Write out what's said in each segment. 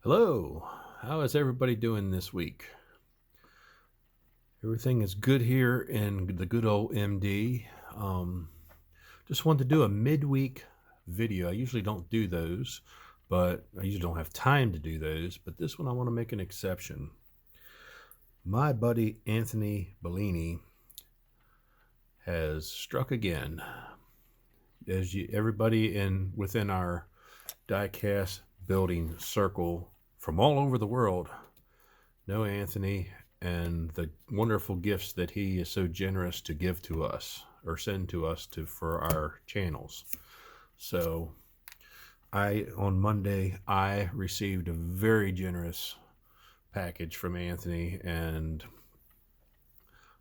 Hello, how is everybody doing this week? Everything is good here in the good old MD. Just wanted to do a midweek video. I usually don't do those, but I usually don't have time to do those, but this one I want to make an exception. My buddy Anthony Bellini has struck again. Everybody within our diecast building circle from all over the world know Anthony and the wonderful gifts that he is so generous to give to us or send to us for our channels. So on Monday I received a very generous package from Anthony, and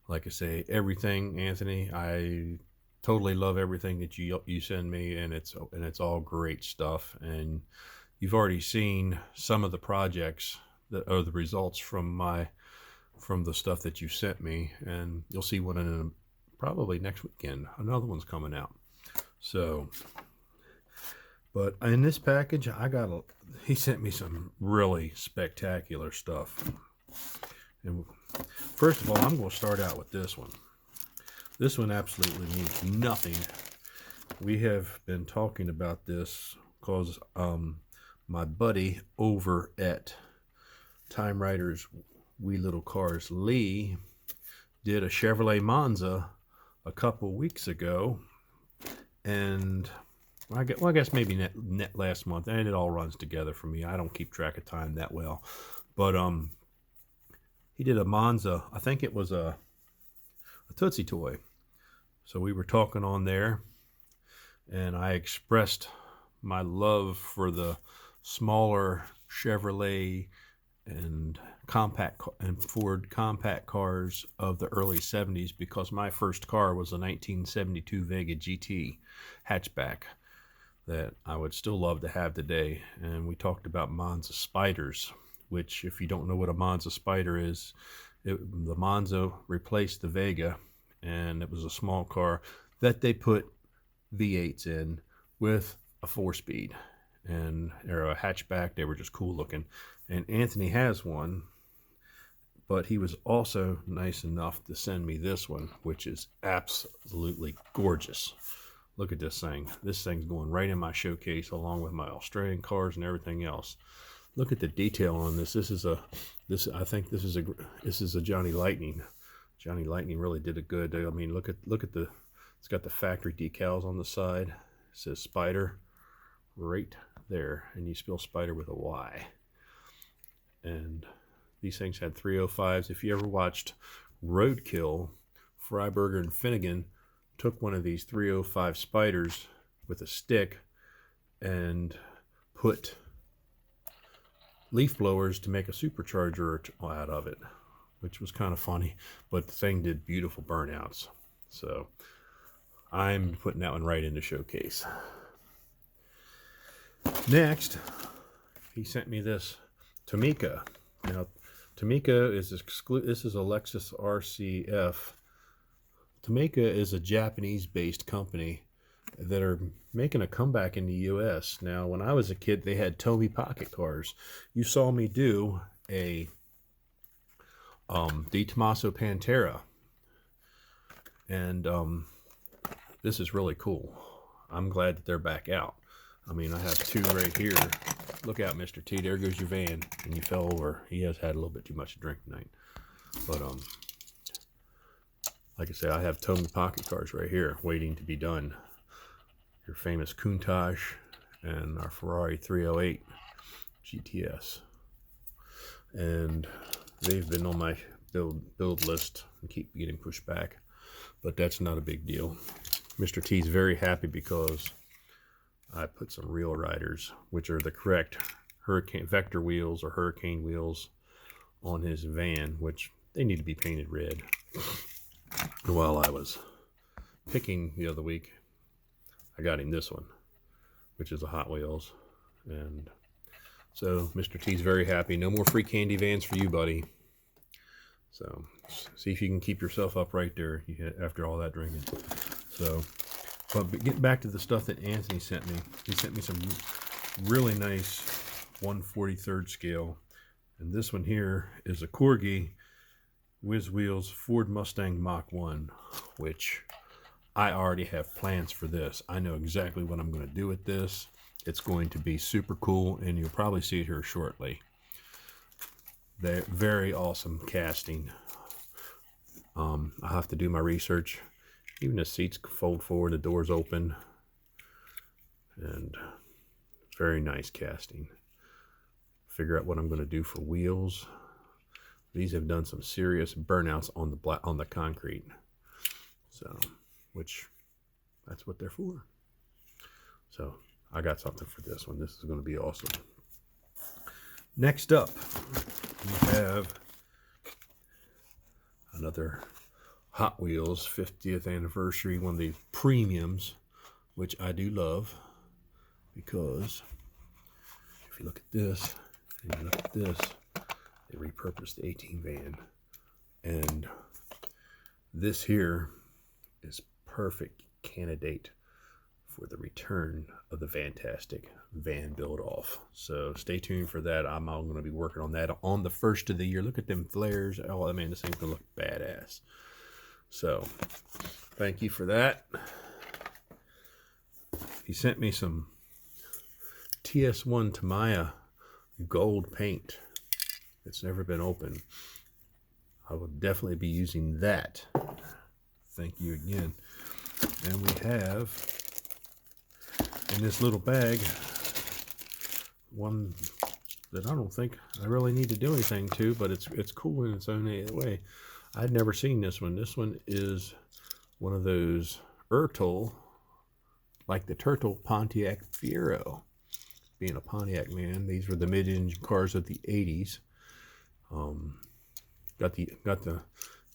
like I say, everything, Anthony, I totally love everything that you send me, and it's all great stuff. And you've already seen some of the projects that are the results from the stuff that you sent me, and you'll see one in probably next weekend. Another one's coming out. So, but in this package, he sent me some really spectacular stuff. And first of all, I'm going to start out with this one. This one absolutely means nothing. We have been talking about this because my buddy over at Time Riders Wee Little Cars, Lee, did a Chevrolet Monza a couple weeks ago, and I guess maybe net last month, and it all runs together for me. I don't keep track of time that well, but he did a Monza. I think it was a Tootsie toy. So we were talking on there, and I expressed my love for the smaller Chevrolet and Ford compact cars of the early 70s, because my first car was a 1972 Vega GT hatchback that I would still love to have today. And we talked about Monza Spiders, which, if you don't know what a Monza Spider is, the Monza replaced the Vega, and it was a small car that they put V8s in with a 4-speed, and they're a hatchback. They were just cool looking, and Anthony has one, but he was also nice enough to send me this one, which is absolutely gorgeous. Look at this thing. This thing's going right in my showcase along with my Australian cars and everything else. Look at the detail on this. I think this is a Johnny Lightning. Johnny Lightning really did it good. I mean, look at it's got the factory decals on the side. It says Spider right there, and you spell Spider with a Y. And these things had 305s. If you ever watched Roadkill, Freiberger and Finnegan took one of these 305 Spiders with a stick and put leaf blowers to make a supercharger out of it, which was kind of funny, but the thing did beautiful burnouts. So I'm putting that one right in the showcase. Next, he sent me this Tamiya. Now, Tamiya is this is a Lexus RCF. Tamiya is a Japanese-based company that are making a comeback in the U.S. Now, when I was a kid, they had Tomy pocket cars. You saw me do a Di Tommaso Pantera, and this is really cool. I'm glad that they're back out. I mean, I have two right here. Look out, Mr. T, there goes your van, and you fell over. He has had a little bit too much to drink tonight. But like I say, I have Tomy pocket cars right here waiting to be done. Your famous Countach and our Ferrari 308 GTS, and they've been on my build list and keep getting pushed back, but that's not a big deal. Mr. T is very happy because I put some Real Riders, which are the correct Hurricane Vector wheels or Hurricane wheels, on his van, which they need to be painted red. While I was picking the other week, I got him this one, which is a Hot Wheels. And so Mr. T's very happy. No more free candy vans for you, buddy. So see if you can keep yourself up right there after all that drinking. So, but getting back to the stuff that Anthony sent me, he sent me some really nice 1/43 scale. And this one here is a Corgi Whiz Wheels Ford Mustang Mach 1, which I already have plans for this. I know exactly what I'm going to do with this. It's going to be super cool, and you'll probably see it here shortly. They're very awesome casting. I'll have to do my research. Even the seats fold forward, the doors open, and very nice casting. Figure out what I'm going to do for wheels. These have done some serious burnouts on the concrete, so which that's what they're for. So I got something for this one. This is going to be awesome. Next up, we have another Hot Wheels 50th anniversary, one of the premiums, which I do love, because if you look at this and you look at this, they repurposed the 18 van, and this here is perfect candidate for the return of the fantastic van build off. So stay tuned for that. I'm going to be working on that on the first of the year. Look at them flares. Oh, I mean, this thing's going to look badass. So thank you for that. He sent me some TS1 Tamiya gold paint. It's never been opened. I will definitely be using that. Thank you again. And we have in this little bag one that I don't think I really need to do anything to, but it's cool in its own way. I'd never seen this one. This one is one of those like the turtle Pontiac Fiero. Being a Pontiac man, these were the mid-engine cars of the 80s. Got the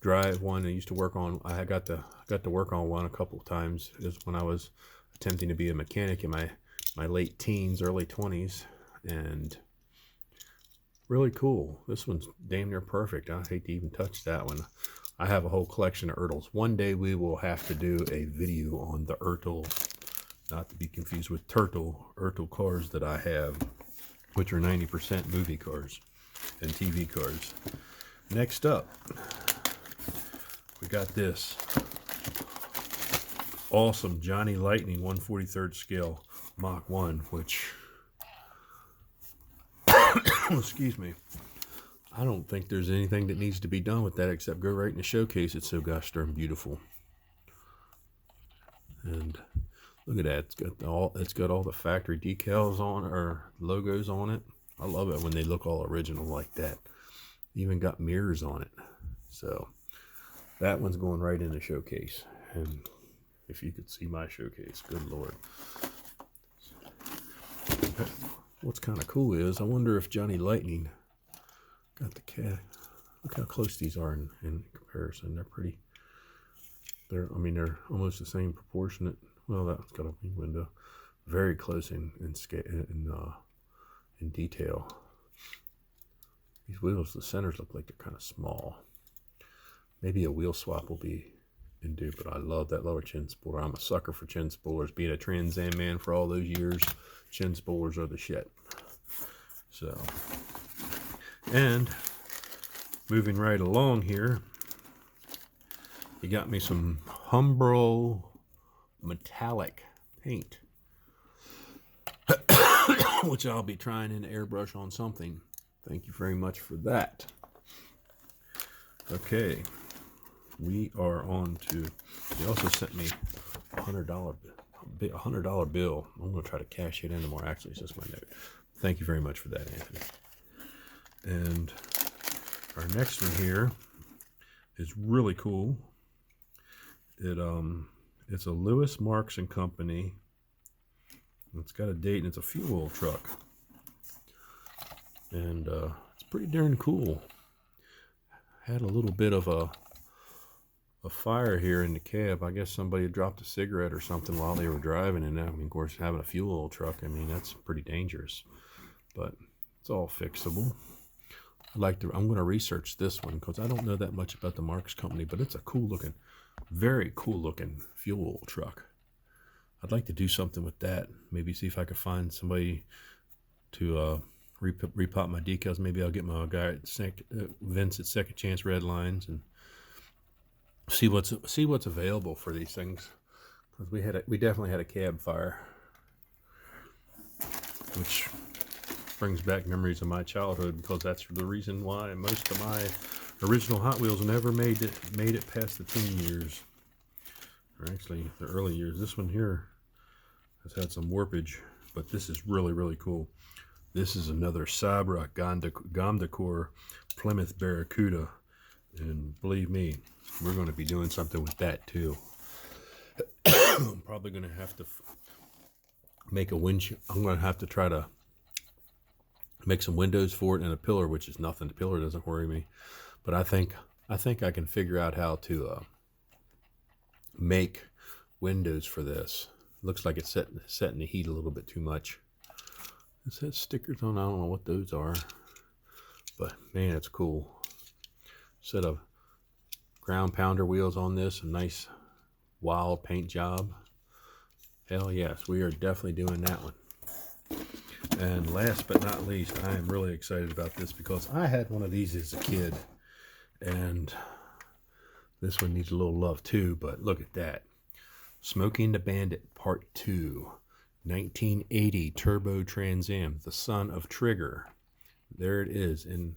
drive one I used to work on. I got to work on one a couple of times. It was when I was attempting to be a mechanic in my late teens, early 20s, and really cool. This one's damn near perfect. I hate to even touch that one. I have a whole collection of Ertls. One day we will have to do a video on the Ertl, not to be confused with Ertl cars that I have, which are 90% movie cars and TV cars. Next up, we got this awesome Johnny Lightning 1/43 scale Mach 1, which excuse me, I don't think there's anything that needs to be done with that except go right in the showcase. It's so gosh darn beautiful. And look at that, it's got all the factory decals on, or logos on it. I love it when they look all original like that. Even got mirrors on it. So that one's going right in the showcase. And if you could see my showcase, good Lord. What's kind of cool is, I wonder if Johnny Lightning got the cat. Look how close these are in comparison. They're pretty, they're almost the same proportionate. Well, that's got a wing window. Very close in detail. These wheels, the centers look like they're kind of small. Maybe a wheel swap will be in due, but I love that lower chin spoiler. I'm a sucker for chin spoilers. Being a Trans Am man for all those years, chin spoilers are the shit. So, and moving right along here, he got me some Humbrol metallic paint, which I'll be trying in airbrush on something. Thank you very much for that. Okay, we are on to, they also sent me a $100 bill. I'm going to try to cash it in tomorrow. Actually, it's just my note. Thank you very much for that, Anthony. And our next one here is really cool. It's a Lewis, Marx and Company. It's got a date, and it's a fuel oil truck. And it's pretty darn cool. Had a little bit of a fire here in the cab. I guess somebody dropped a cigarette or something while they were driving, and I mean, of course, having a fuel oil truck, I mean, that's pretty dangerous. But it's all fixable. I'm going to research this one because I don't know that much about the Marx company, but it's a cool looking, very cool looking fuel oil truck. I'd like to do something with that. Maybe see if I could find somebody to repop my decals. Maybe I'll get my guy at Vince at Second Chance Red Lines and see what's available for these things. Because we definitely had a cab fire, which brings back memories of my childhood, because that's the reason why most of my original Hot Wheels never made it past the teen years, or actually the early years. This one here has had some warpage, but this is really, really cool. This is another Sabra Gondacore Plymouth Barracuda, and believe me, we're going to be doing something with that too. I'm probably going to have to make a windshield. I'm going to have to try to make some windows for it and a pillar, which is nothing. The pillar doesn't worry me, but I think I can figure out how to make windows for this. Looks like it's setting the heat a little bit too much. It says stickers on. I don't know what those are, but man, it's cool. Set of ground pounder wheels on this. A nice wild paint job. Hell yes, we are definitely doing that one. And last but not least, I am really excited about this because I had one of these as a kid, and this one needs a little love too, but look at that. Smoking the Bandit Part 2, 1980 Turbo Trans Am, the son of Trigger. There it is in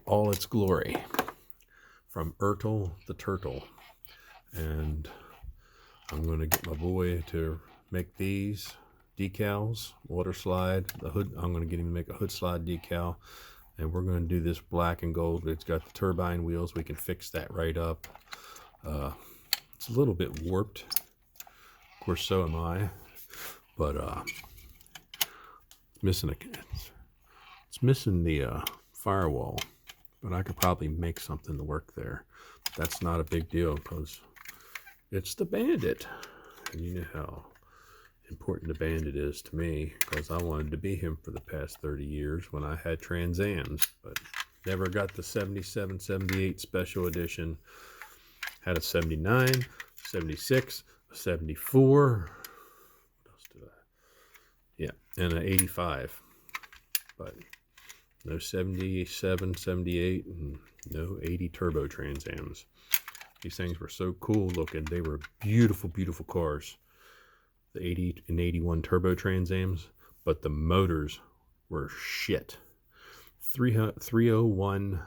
all its glory, from Ertl the Turtle. And I'm going to get my boy to make these decals, water slide, the hood. I'm going to get him to make a hood slide decal, and we're going to do this black and gold. It's got the turbine wheels. We can fix that right up. It's a little bit warped. Of course, so am I, but it's missing the firewall, but I could probably make something to work there. That's not a big deal because it's the Bandit, and you know how important the Bandit is to me, because I wanted to be him for the past 30 years when I had Trans Ams, but never got the 77, 78 special edition. Had a 79, 76, a 74, what else did I? Yeah, and an 85, but no 77, 78, and no 80 turbo Trans Ams. These things were so cool looking. They were beautiful, beautiful cars. The 80 and 81 turbo Trans Ams, but the motors were shit. 301,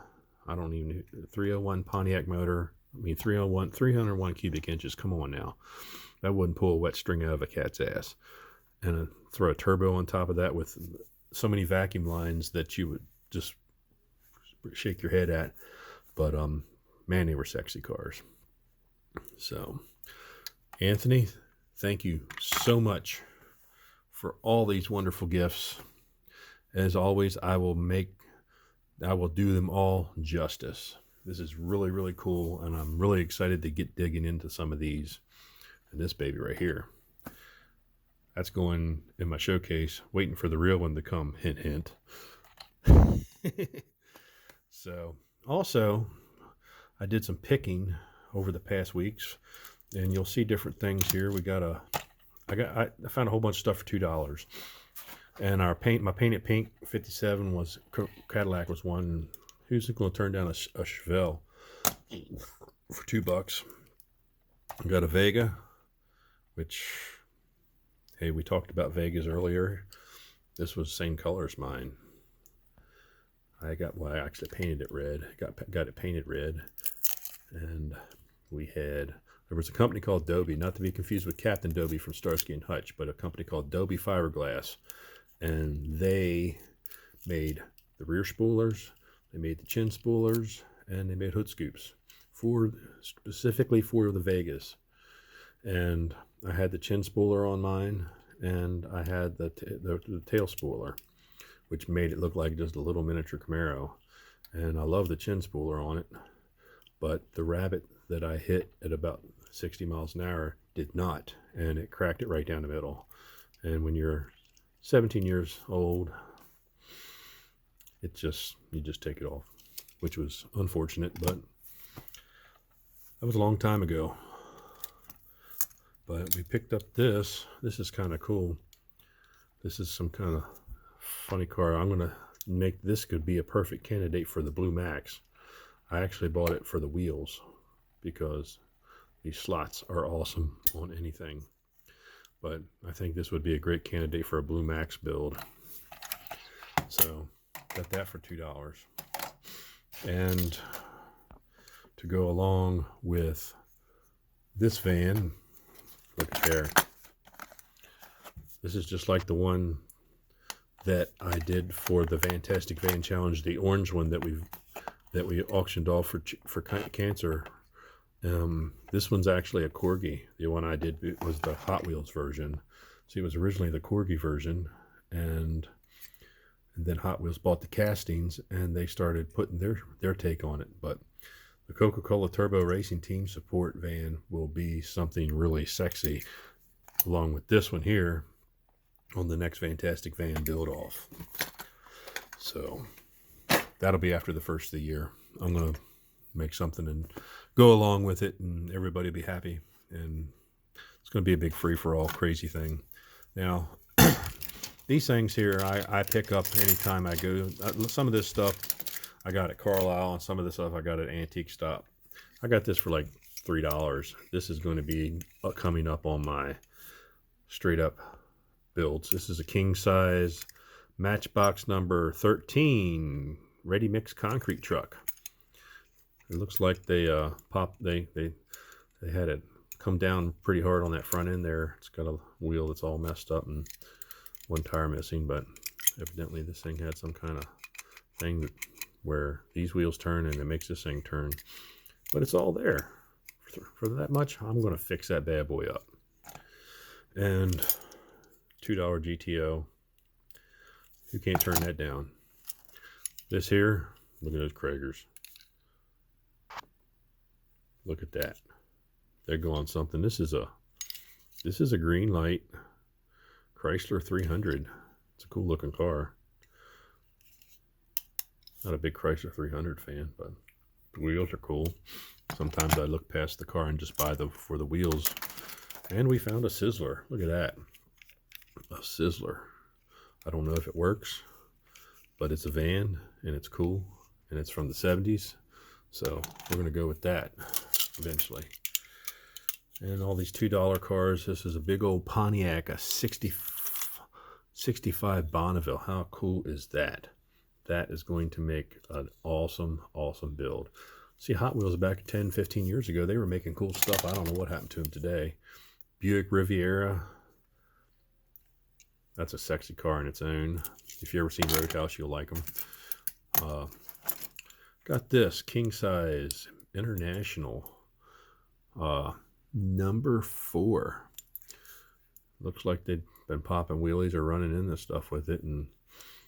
301 Pontiac motor. I mean, 301 cubic inches. Come on now. That wouldn't pull a wet string out of a cat's ass. And throw a turbo on top of that with so many vacuum lines that you would just shake your head at. But man, they were sexy cars. So, Anthony, thank you so much for all these wonderful gifts. As always, I will do them all justice. This is really, really cool, and I'm really excited to get digging into some of these. And this baby right here, that's going in my showcase, waiting for the real one to come, hint, hint. So, also, I did some picking over the past weeks, and you'll see different things here. I found a whole bunch of stuff for $2, and my painted pink 57 was Cadillac was one. Who's going to turn down a Chevelle for $2? I got a Vega, which, hey, we talked about Vegas earlier. This was the same color as mine. I actually painted it red. Got it painted red, and there was a company called Dobie, not to be confused with Captain Dobie from Starsky and Hutch, but a company called Dobie Fiberglass, and they made the rear spoolers, they made the chin spoolers, and they made hood scoops specifically for the Vegas. And I had the chin spooler on mine, and I had the tail spooler, which made it look like just a little miniature Camaro. And I love the chin spooler on it, but the Rabbit that I hit at about 60 miles an hour did not, and it cracked it right down the middle. And when you're 17 years old, you just take it off, which was unfortunate, but that was a long time ago. But we picked up this. This is kind of cool. This is some kind of funny car. I'm going to this could be a perfect candidate for the Blue Max. I actually bought it for the wheels because these slots are awesome on anything. But I think this would be a great candidate for a Blue Max build. So got that for $2. And to go along with this van, look at there. This is just like the one that I did for the Fantastic Van Challenge, the orange one that we auctioned off for cancer. This one's actually a Corgi. The one I did was the Hot Wheels version. See, it was originally the Corgi version, and then Hot Wheels bought the castings, and they started putting their take on it. But the Coca-Cola Turbo Racing Team Support van will be something really sexy, along with this one here on the next Fantastic Van build-off. So that'll be after the first of the year. I'm going to make something and go along with it, and everybody will be happy. And it's going to be a big free-for-all crazy thing. Now, these things here I pick up anytime I go. Some of this stuff I got at Carlisle, and some of this stuff I got at Antique Stop. I got this for like $3. This is going to be coming up on my straight-up builds. This is a king-size Matchbox number 13 ready-mix concrete truck. It looks like they had it come down pretty hard on that front end there. It's got a wheel that's all messed up and one tire missing, but evidently this thing had some kind of thing where these wheels turn and it makes this thing turn. But it's all there. For that much, I'm going to fix that bad boy up. And $2 GTO. You can't turn that down. This here, look at those Kragers. Look at that. They're going something. This is a green light Chrysler 300. It's a cool looking car. Not a big Chrysler 300 fan, but the wheels are cool. Sometimes I look past the car and just buy them for the wheels. And we found a Sizzler. Look at that. A Sizzler. I don't know if it works, but it's a van and it's cool and it's from the 70s. So we're going to go with that eventually. And all these $2 cars. This is a big old Pontiac, a 65 Bonneville. How cool is that? That is going to make an awesome, awesome build. See, Hot Wheels back 10, 15 years ago, they were making cool stuff. I don't know what happened to them today. Buick Riviera. That's a sexy car in its own. If you ever seen Roadhouse, you'll like them. Got this king size International number 4. Looks like they've been popping wheelies or running in this stuff with it, and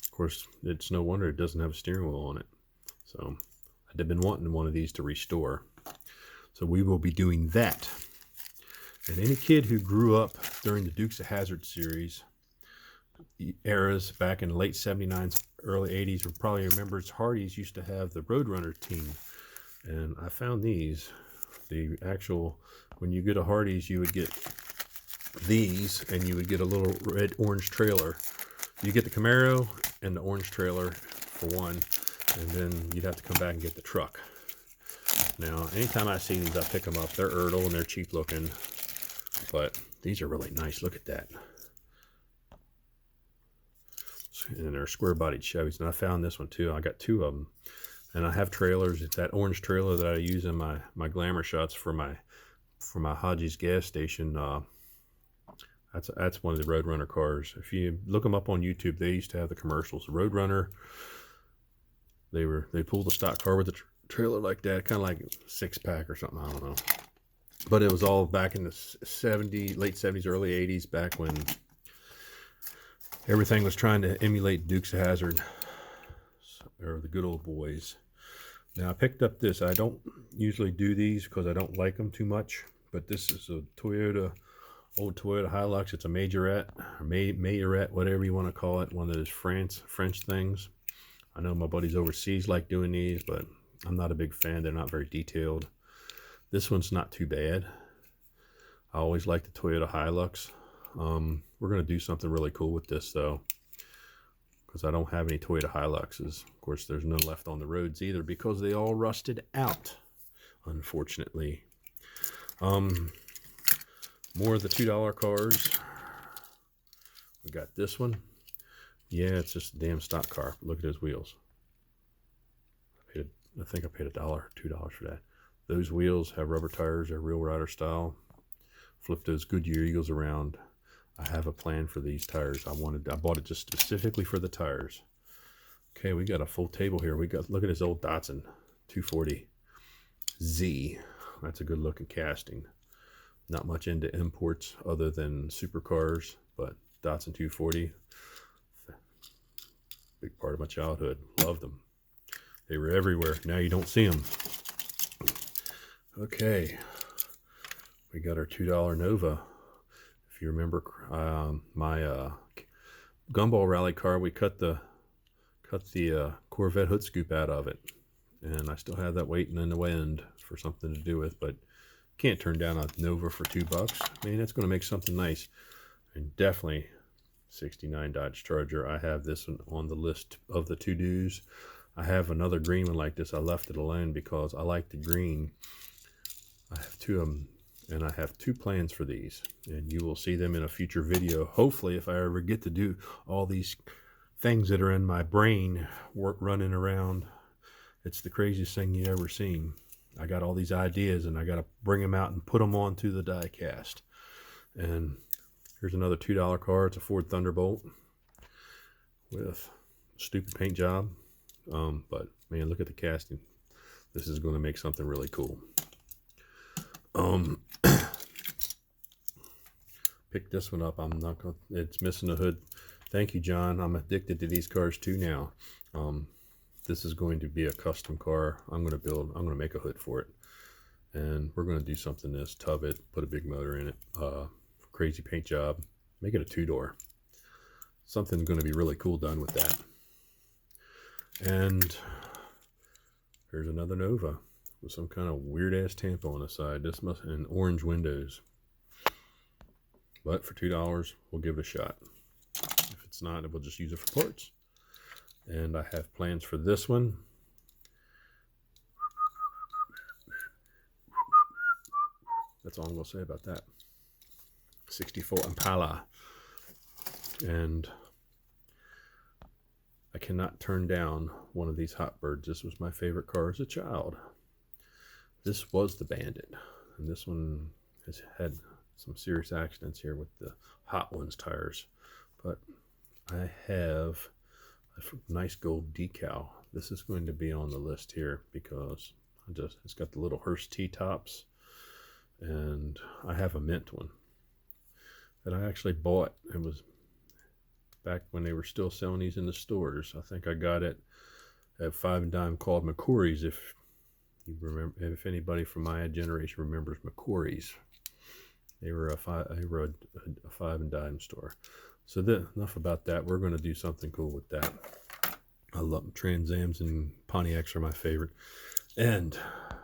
of course it's no wonder it doesn't have a steering wheel on it. So I've been wanting one of these to restore, so we will be doing that. And any kid who grew up during the Dukes of Hazzard series eras back in the late 79s, early 80s will probably remember Hardee's used to have the Roadrunner team. And I found these. The actual, when you get a Hardee's, you would get these, and you would get a little red-orange trailer. You get the Camaro and the orange trailer for one, and then you'd have to come back and get the truck. Now, anytime I see these, I pick them up. They're Erdl and they're cheap looking, but these are really nice. Look at that. And they're square-bodied Chevys, and I found this one too. I got 2 of them, and I have trailers. It's that orange trailer that I use in my glamour shots for my Hodges gas station. That's one of the Roadrunner cars. If you look them up on YouTube, they used to have the commercials. Roadrunner, they pulled a stock car with a trailer like that, kind of like a 6-pack or something. I don't know, but it was all back in the late 70s, early 80s, back when everything was trying to emulate Dukes of Hazzard, or the good old boys. Now I picked up this. I don't usually do these because I don't like them too much, but this is a old Toyota Hilux. It's a majorette, or majorette, whatever you want to call it. One of those French things. I know my buddies overseas like doing these, but I'm not a big fan. They're not very detailed. This one's not too bad. I always like the Toyota Hilux. We're going to do something really cool with this, though. because I don't have any Toyota Hiluxes. Of course, there's none left on the roads either because they all rusted out, unfortunately. More of the $2 cars. We got this one. Yeah, it's just a damn stock car. Look at those wheels. I think I paid $1, $2 for that. Those wheels have rubber tires. They're real rider style. Flip those Goodyear Eagles around. I have a plan for these tires. I bought it just specifically for the tires. Okay, we got a full table here. Look at this old Datsun 240Z. That's a good looking casting. Not much into imports other than supercars, but Datsun 240, big part of my childhood. Loved them. They were everywhere. Now you don't see them. Okay, we got our $2 Nova. If you remember my Gumball Rally car, we cut the Corvette hood scoop out of it, and I still have that waiting in the wind for something to do with, but can't turn down a Nova for $2. I mean, that's going to make something nice. And definitely 69 Dodge Charger. I have this one on the list of the to-dos. I have another green one like this. I left it alone because I like the green. I have two of them, and I have two plans for these, and you will see them in a future video. Hopefully, if I ever get to do all these things that are in my brain running around, it's the craziest thing you ever seen. I got all these ideas, and I got to bring them out and put them onto the die cast. And here's another $2 car. It's a Ford Thunderbolt with a stupid paint job. But man, look at the casting. This is going to make something really cool. Pick this one up. I'm not going. It's missing a hood. Thank you, John. I'm addicted to these cars too now. This is going to be a custom car. I'm going to make a hood for it, and we're going to do something this, tub it, put a big motor in it, crazy paint job, make it a 2-door. Something's going to be really cool done with that. And here's another Nova with some kind of weird ass Tampa on the side. This must, and orange windows. But for $2, we'll give it a shot. If it's not, we'll just use it for parts. And I have plans for this one. That's all I'm going to say about that. 64 Impala. And I cannot turn down one of these Hot Birds. This was my favorite car as a child. This was the Bandit. And this one has had some serious accidents here with the Hot Ones tires. But I have a nice gold decal. This is going to be on the list here because it's got the little Hearst T-tops, and I have a mint one that I actually bought. It was back when they were still selling these in the stores. I think I got it at 5 Dime called McCory's. If you remember, if anybody from my generation remembers McCory's, they were a 5 Dime store. So enough about that. We're going to do something cool with that. I love Trans Ams, and Pontiacs are my favorite. And I'm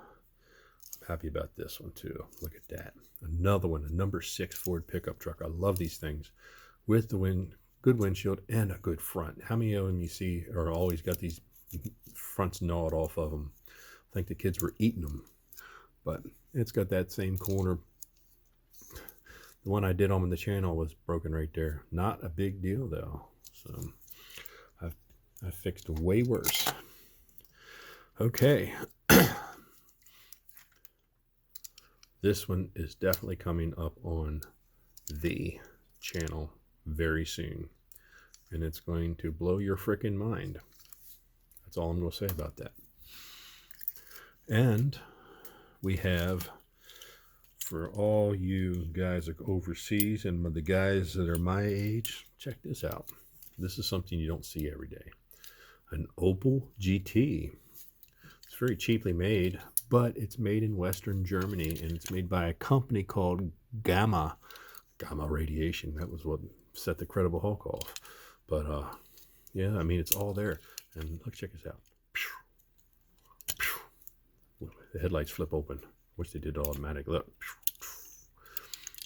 happy about this one too. Look at that. Another one, a number 6 Ford pickup truck. I love these things with the good windshield and a good front. How many of them you see are always got these fronts gnawed off of them? I think the kids were eating them. But it's got that same corner. The one I did on the channel was broken right there. Not a big deal though. So I fixed way worse. Okay. This one is definitely coming up on the channel very soon. And it's going to blow your frickin' mind. That's all I'm going to say about that. And we have, for all you guys overseas and the guys that are my age, check this out. This is something you don't see every day. An Opel GT. It's very cheaply made, but it's made in Western Germany, and it's made by a company called Gamma Radiation. That was what set the Credible Hulk off. But yeah, I mean, it's all there. And look, check this out. The headlights flip open. Wish they did automatic. Look,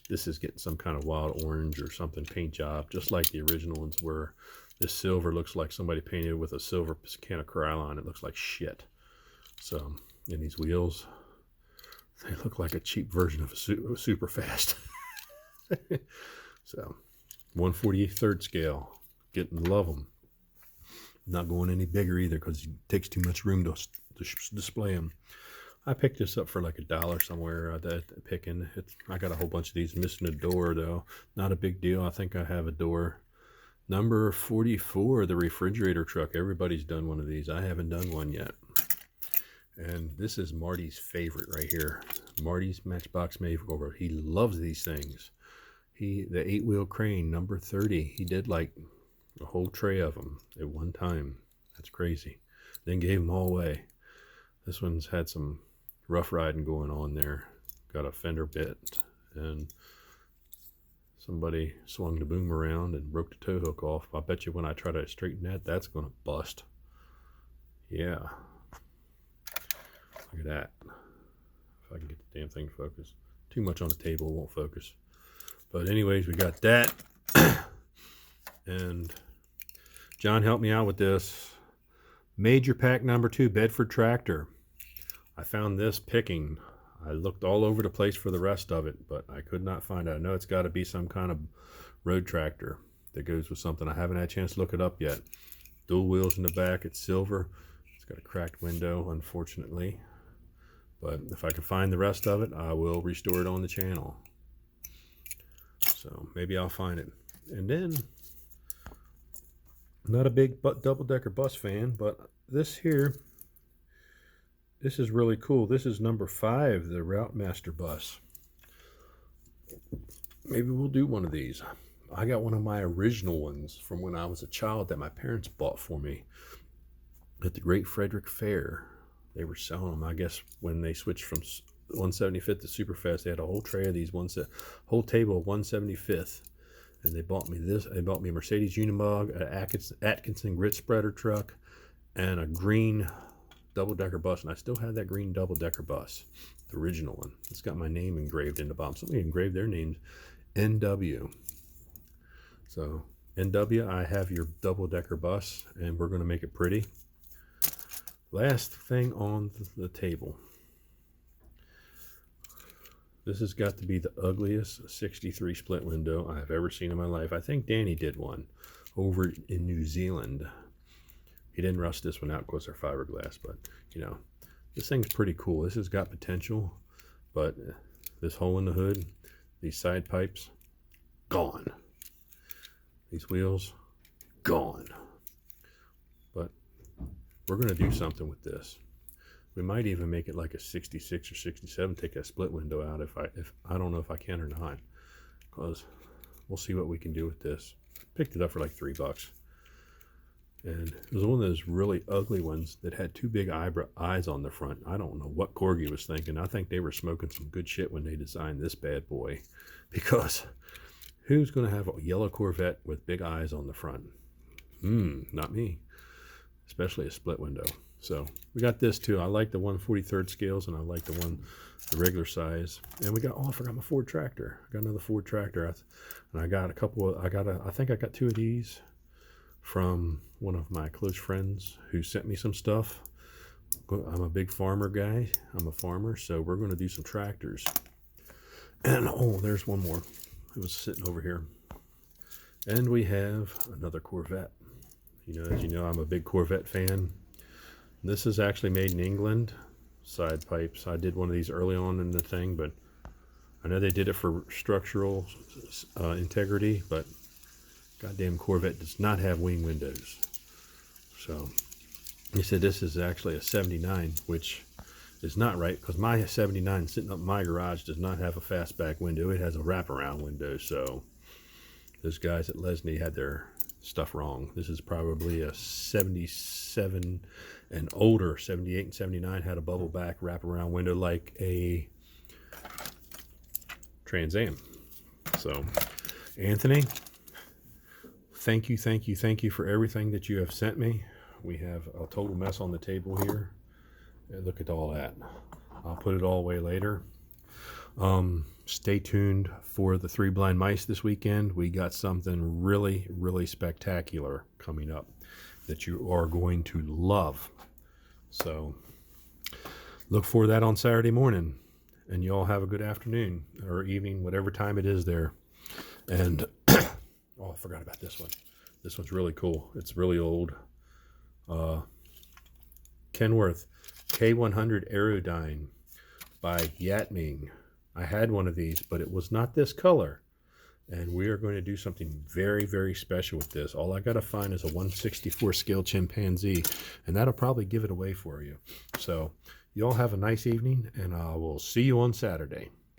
this is getting some kind of wild orange or something paint job, just like the original ones were. This silver looks like somebody painted with a silver can of Krylon. It looks like shit. So, and these wheels, they look like a cheap version of a super fast. So, 1/43 scale. Getting love them. Not going any bigger either because it takes too much room to display them. I picked this up for like $1 somewhere at picking. I got a whole bunch of these, missing a door though. Not a big deal. I think I have a door. Number 44, the refrigerator truck. Everybody's done one of these. I haven't done one yet. And this is Marty's favorite right here. Marty's Matchbox Makeover. He loves these things. The 8-wheel crane, number 30. He did like a whole tray of them at one time. That's crazy. Then gave them all away. This one's had some rough riding going on there. Got a fender bit, and somebody swung the boom around and broke the tow hook off. I bet you when I try to straighten that, that's going to bust. Yeah. Look at that. If I can get the damn thing focused. Too much on the table, won't focus. But anyways, we got that. And John helped me out with this. Major pack number 2, Bedford tractor. I found this picking. I looked all over the place for the rest of it, but I could not find it. I know it's got to be some kind of road tractor that goes with something. I haven't had a chance to look it up yet. Dual wheels in the back. It's silver. It's got a cracked window, unfortunately. But if I can find the rest of it, I will restore it on the channel. So maybe I'll find it. And then, not a big double-decker bus fan, but this here, this is really cool. This is number 5, the Route Master bus. Maybe we'll do one of these. I got one of my original ones from when I was a child that my parents bought for me at the Great Frederick Fair. They were selling them, I guess, when they switched from 175th to Superfast. They had a whole tray of these, whole table of 175th. And they bought me this. They bought me a Mercedes Unimog, an Atkinson grit spreader truck, and a green double-decker bus. And I still have that green double-decker bus, the original one. It's got my name engraved in the bottom. Somebody engraved their names, NW. So, NW, I have your double-decker bus, and we're going to make it pretty. Last thing on the table. This has got to be the ugliest 63 split window I've ever seen in my life. I think Danny did one over in New Zealand. He didn't rust this one out because they're fiberglass, but you know, this thing's pretty cool. This has got potential, but this hole in the hood, these side pipes, gone. These wheels, gone. But we're going to do something with this. We might even make it like a 66 or 67, take that split window out if I don't know if I can or not, because we'll see what we can do with this. Picked it up for like $3. And it was one of those really ugly ones that had 2 big eyes on the front. I don't know what Corgi was thinking. I think they were smoking some good shit when they designed this bad boy, because who's going to have a yellow Corvette with big eyes on the front? Not me, especially a split window. So we got this too. I like the 1/43 scales, and I like the regular size. And we got, I forgot my Ford tractor. I got another Ford tractor, and I got a couple of, I think I got 2 of these from one of my close friends who sent me some stuff. I'm a big farmer guy. I'm a farmer, so we're going to do some tractors. And oh, there's one more. It was sitting over here. And we have another Corvette. You know, as you know, I'm a big Corvette fan. This is actually made in England. Side pipes. I did one of these early on in the thing, but I know they did it for structural integrity, but goddamn Corvette does not have wing windows. So he said this is actually a 79, which is not right, because my 79 sitting up in my garage does not have a fastback window. It has a wraparound window. So those guys at Lesney had their stuff wrong. This is probably a 77 and older. 78 and 79 had a bubble back wraparound window like a Trans Am. So Anthony, thank you for everything that you have sent me. We have a total mess on the table here. And look at all that. I'll put it all away later. Stay tuned for the Three Blind Mice this weekend. We got something really, really spectacular coming up that you are going to love. So look for that on Saturday morning, and you all have a good afternoon or evening, whatever time it is there. And oh, I forgot about this one. This one's really cool. It's really old. Kenworth K100 Aerodyne by Yatming. I had one of these, but it was not this color. And we are going to do something very, very special with this. All I got to find is a 1/64 scale chimpanzee, and that'll probably give it away for you. So you all have a nice evening, and I will see you on Saturday.